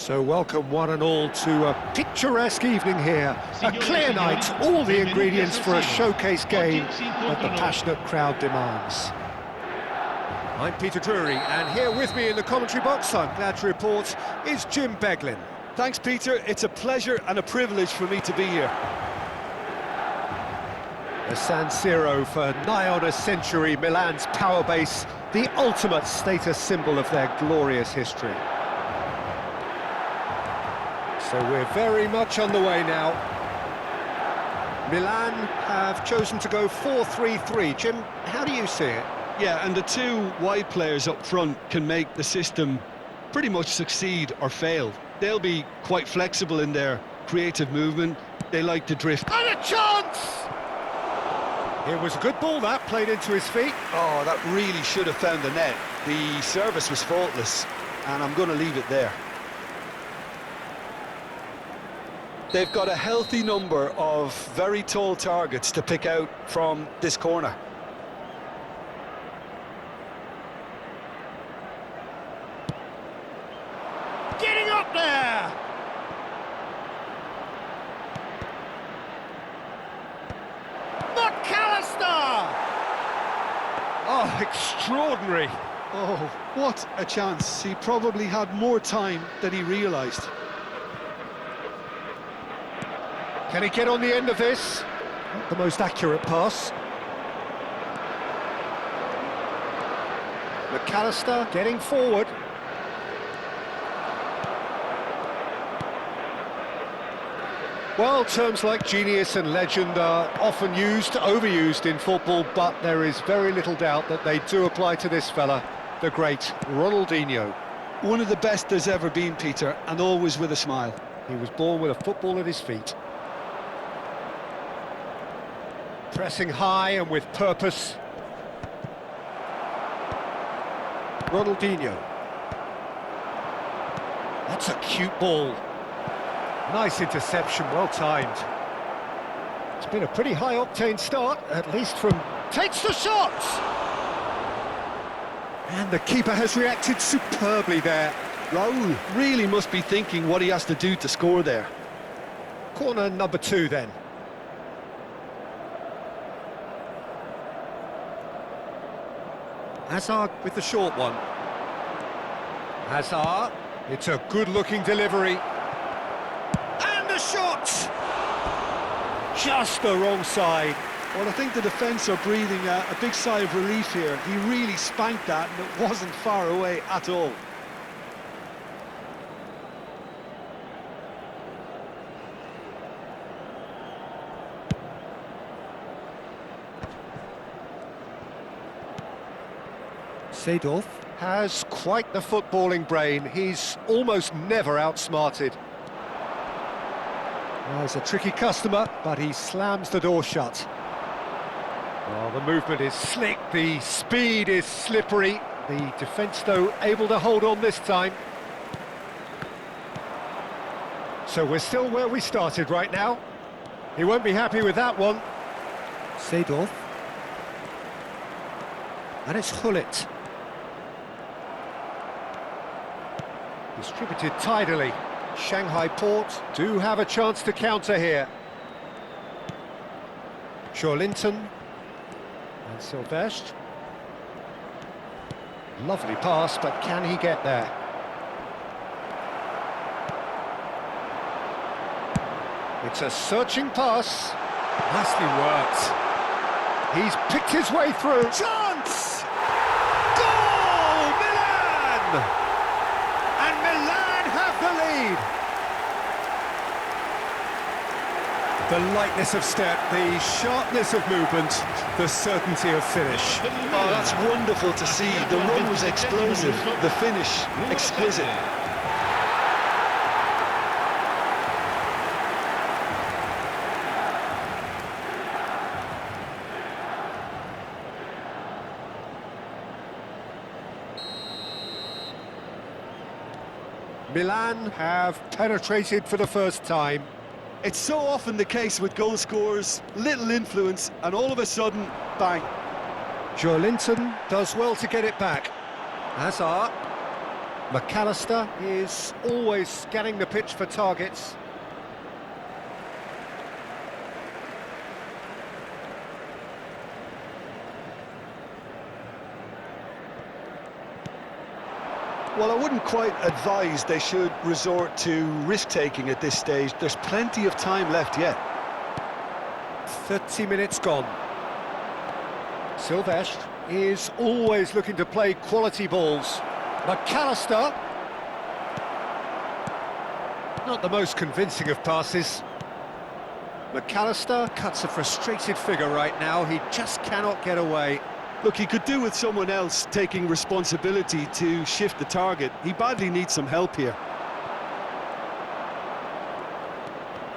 So welcome one and all to a picturesque evening here. A clear night, all the ingredients for a showcase game that the passionate crowd demands. I'm Peter Drury, and here with me in the commentary box, I'm glad to report, is Jim Beglin. Thanks, Peter. It's a pleasure and a privilege for me to be here. The San Siro for nigh on a century, Milan's power base, the ultimate status symbol of their glorious history. So we're very much on the way now. Milan have chosen to go 4-3-3. Jim, how do you see it? Yeah, and the two wide players up front can make the system pretty much succeed or fail. They'll be quite flexible in their creative movement. They like to drift. And a chance! It was a good ball, that, played into his feet. Oh, that really should have found the net. The service was faultless, and I'm going to leave it there. They've got a healthy number of very tall targets to pick out from this corner. Getting up there! McAllister! Oh, extraordinary. Oh, what a chance. He probably had more time than he realised. Can he get on the end of this? Not the most accurate pass. McAllister getting forward. Well, terms like genius and legend are often used, overused in football, but there is very little doubt that they do apply to this fella, the great Ronaldinho. One of the best there's ever been, Peter, and always with a smile. He was born with a football at his feet. Pressing high and with purpose. Ronaldinho. That's a cute ball. Nice interception, well timed. It's been a pretty high-octane start, at least from... Takes the shot! And the keeper has reacted superbly there. Raul really must be thinking what he has to do to score there. Corner number 2 then. Hazard with the short one. Hazard, it's a good-looking delivery. And the shot! Just the wrong side. Well, I think the defence are breathing a big sigh of relief here. He really spanked that, and it wasn't far away at all. Seedorf has quite the footballing brain. He's almost never outsmarted. Well, he's a tricky customer, but he slams the door shut. Well, the movement is slick, the speed is slippery. The defence, though, able to hold on this time. So we're still where we started right now. He won't be happy with that one. Seedorf. And it's Hullet. Distributed tidily. Shanghai Port do have a chance to counter here. Joelinton and Sylvestre. Lovely pass, but can he get there? It's a searching pass. Nicely worked. He's picked his way through. Chance! Goal! Milan! And Milan have the lead. The lightness of step, the sharpness of movement, the certainty of finish. Oh, that's wonderful to see. The run was explosive, the finish exquisite. Milan have penetrated for the first time. It's so often the case with goal scorers, little influence, and all of a sudden, bang. Joelinton does well to get it back. Hazard. McAllister is always scanning the pitch for targets. Well, I wouldn't quite advise they should resort to risk-taking at this stage. There's plenty of time left yet. 30 minutes gone. Silvestre is always looking to play quality balls. McAllister. Not the most convincing of passes. McAllister cuts a frustrated figure right now. He just cannot get away. Look, he could do with someone else taking responsibility to shift the target. He badly needs some help here.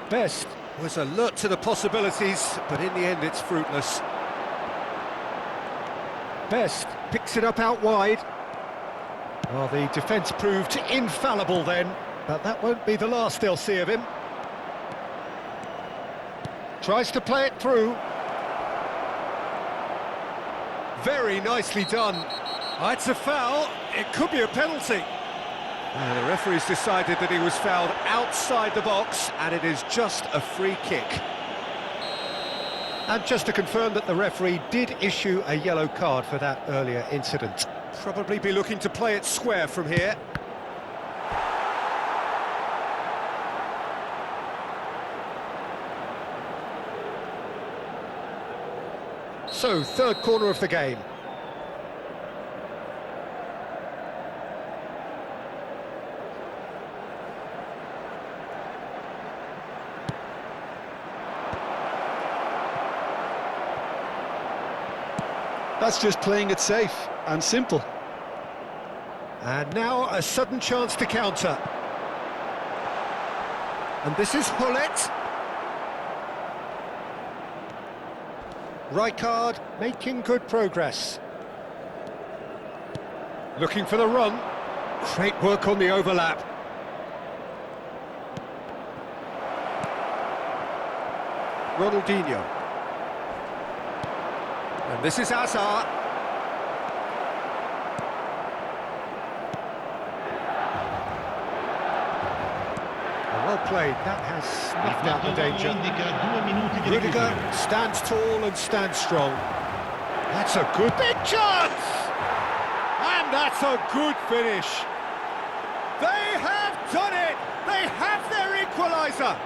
Best was alert to the possibilities, but in the end it's fruitless. Best picks it up out wide. Well, the defence proved infallible then, but that won't be the last they'll see of him. Tries to play it through. Very nicely done. It's a foul. It could be a penalty. The referee's decided that he was fouled outside the box, and it is just a free kick. And just to confirm that the referee did issue a yellow card for that earlier incident. Probably be looking to play it square from here. So, third corner of the game. That's just playing it safe and simple. And now a sudden chance to counter. And this is Hullet. Rijkaard making good progress. Looking for the run. Great work on the overlap. Ronaldinho. And this is Hazard. Well played, that has snuffed out the danger. Rudiger stands tall and stands strong. That's a good big chance! And that's a good finish. They have done it! They have their equaliser!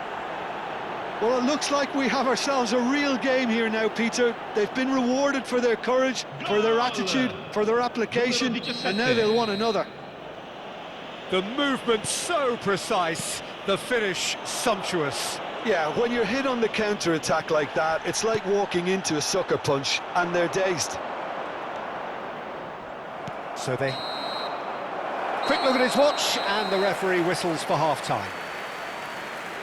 Well, it looks like we have ourselves a real game here now, Peter. They've been rewarded for their courage, for their attitude, for their application, and now they'll want another. The movement so precise, the finish sumptuous. Yeah, when you're hit on the counter-attack like that, it's like walking into a sucker punch, and they're dazed. So they... Quick look at his watch, and the referee whistles for half-time.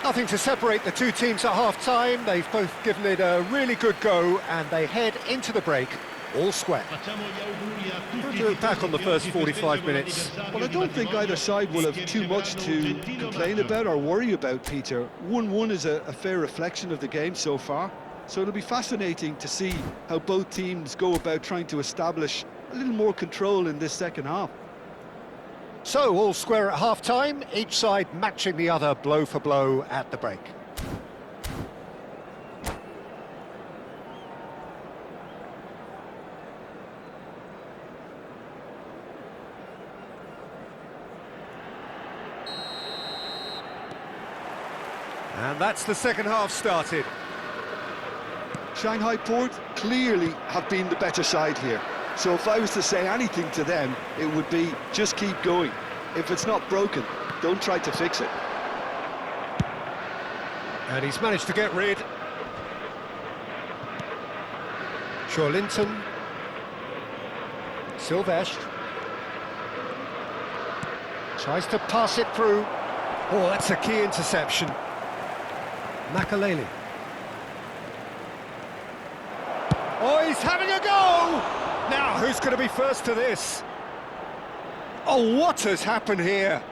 Nothing to separate the two teams at half-time. They've both given it a really good go, and they head into the break all square. What do you look back on the first 45 minutes? Well, I don't think either side will have too much to complain about or worry about, Peter. 1-1 is a fair reflection of the game so far, so it'll be fascinating to see how both teams go about trying to establish a little more control in this second half. So, all square at half-time, each side matching the other blow for blow at the break. And that's the second half started. Shanghai Port clearly have been the better side here. So if I was to say anything to them, it would be just keep going. If it's not broken, don't try to fix it. And he's managed to get rid. Linton. Silvestre. Tries to pass it through. Oh, that's a key interception. Makaleli. Oh, he's having a go! Now, who's going to be first to this? Oh, what has happened here?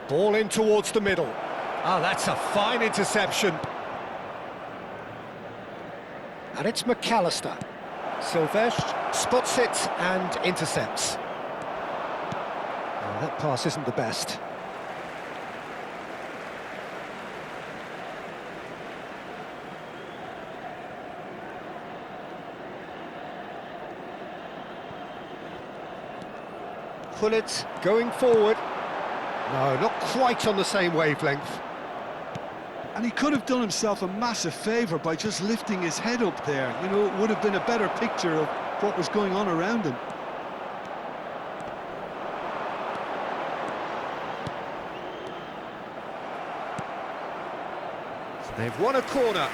Ball in towards the middle. Ah, that's a fine interception. And it's McAllister. Silvestre spots it and intercepts. That pass isn't the best. Pullet going forward. No, not quite on the same wavelength. And he could have done himself a massive favour by just lifting his head up there. You know, it would have been a better picture of what was going on around him. They've won a corner.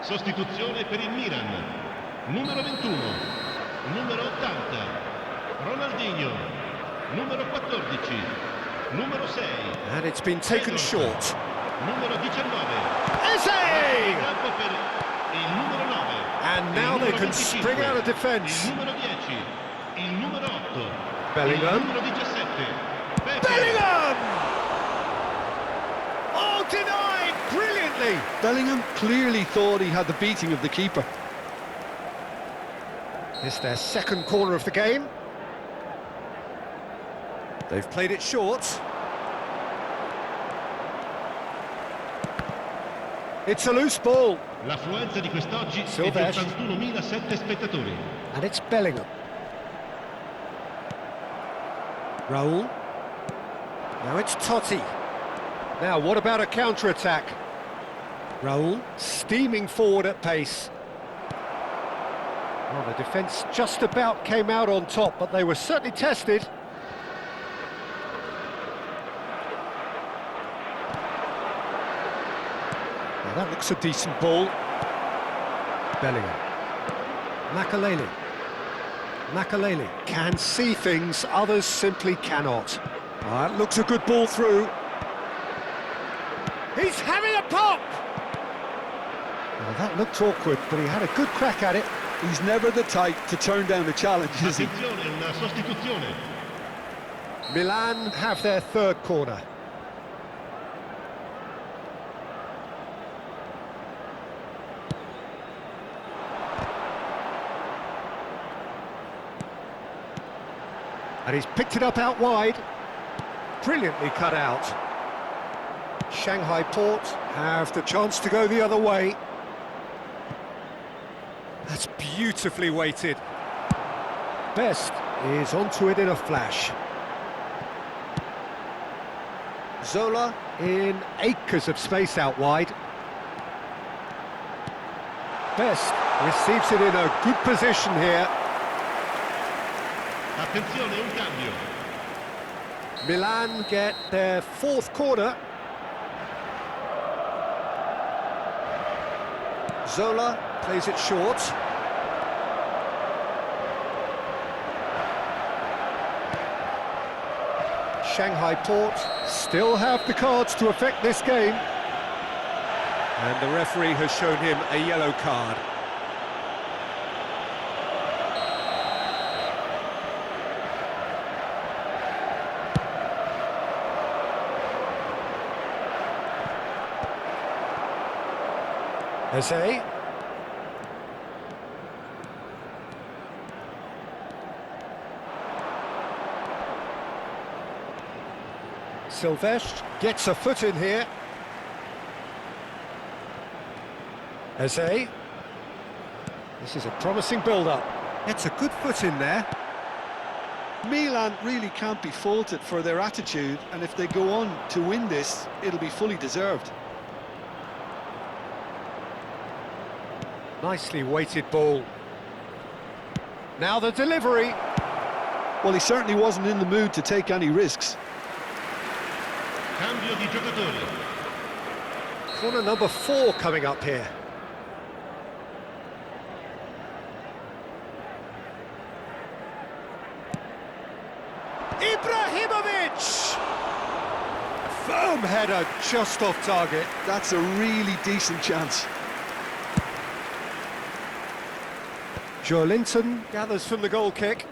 Sostituzione per il Milan. Numero 21, numero 80, Ronaldinho, numero 14, numero 6. And it's been taken short. Numero 19. Eze! Campo per il numero 9. And now they can spring out of defence. Il numero 10, il numero 8. Bellingham. Il numero 17. Pepe. Bellingham! Oh, denied brilliantly. Bellingham clearly thought he had the beating of the keeper. It's their second corner of the game. They've played it short. It's a loose ball. L'affluenza di quest'oggi è di Silvestre. 81.007 spettatori. And it's Bellingham. Raul. Now it's Totti. Now, what about a counter-attack? Raul steaming forward at pace. Well, the defence just about came out on top, but they were certainly tested. Now, that looks a decent ball. Bellingham. Makaleli. Makaleli can see things others simply cannot. That looks a good ball through. He's having a pop! Well, that looked awkward, but he had a good crack at it. He's never the type to turn down a challenge, is he? Attenzione, una sostituzione. Milan have their third corner. And he's picked it up out wide. Brilliantly cut out. Shanghai Port have the chance to go the other way. That's beautifully weighted. Best is onto it in a flash. Zola in acres of space out wide. Best receives it in a good position here. Attenzione, un cambio. Milan get their fourth corner. Zola plays it short. Shanghai Port still have the cards to affect this game. And the referee has shown him a yellow card. Eze. Silvestre gets a foot in here. Eze. This is a promising build-up. It's a good foot in there. Milan really can't be faulted for their attitude, and if they go on to win this, it'll be fully deserved. Nicely weighted ball. Now the delivery. Well, he certainly wasn't in the mood to take any risks. Cambio di giocatore. Corner number 4 coming up here. Ibrahimovic! Firm header just off target. That's a really decent chance. Joelinton gathers from the goal kick.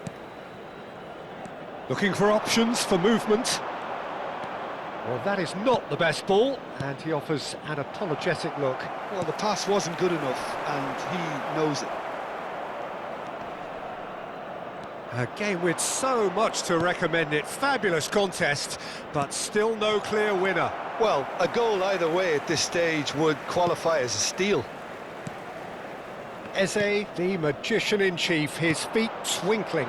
Looking for options for movement. Well, that is not the best ball, and he offers an apologetic look. Well, the pass wasn't good enough, and he knows it. A game with so much to recommend it. Fabulous contest, but still no clear winner. Well, a goal either way at this stage would qualify as a steal. Eze, the magician-in-chief, his feet twinkling.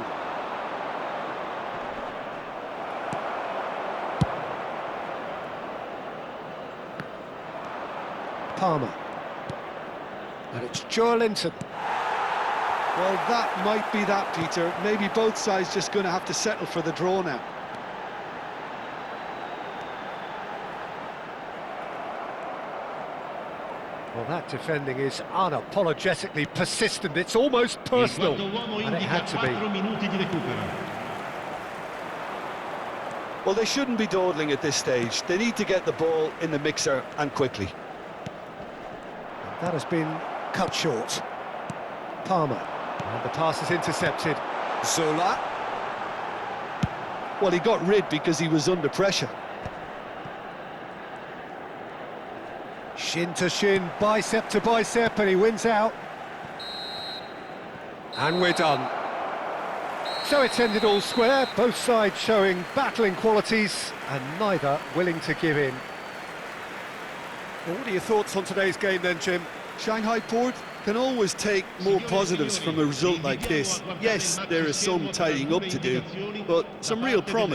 Palmer. And it's Joelinton. Well, that might be that, Peter. Maybe both sides just going to have to settle for the draw now. Well, that defending is unapologetically persistent. It's almost personal, and it had to be. Minuti di recupero. Well, they shouldn't be dawdling at this stage. They need to get the ball in the mixer and quickly. That has been cut short. Palmer. And the pass is intercepted. Zola. Well, he got rid because he was under pressure. Shin to shin, bicep to bicep, and he wins out. And we're done. So it's ended all square, both sides showing battling qualities, and neither willing to give in. Well, what are your thoughts on today's game then, Jim? Shanghai Port can always take more positives from a result like this. Yes, there is some tidying up to do, but some real promise.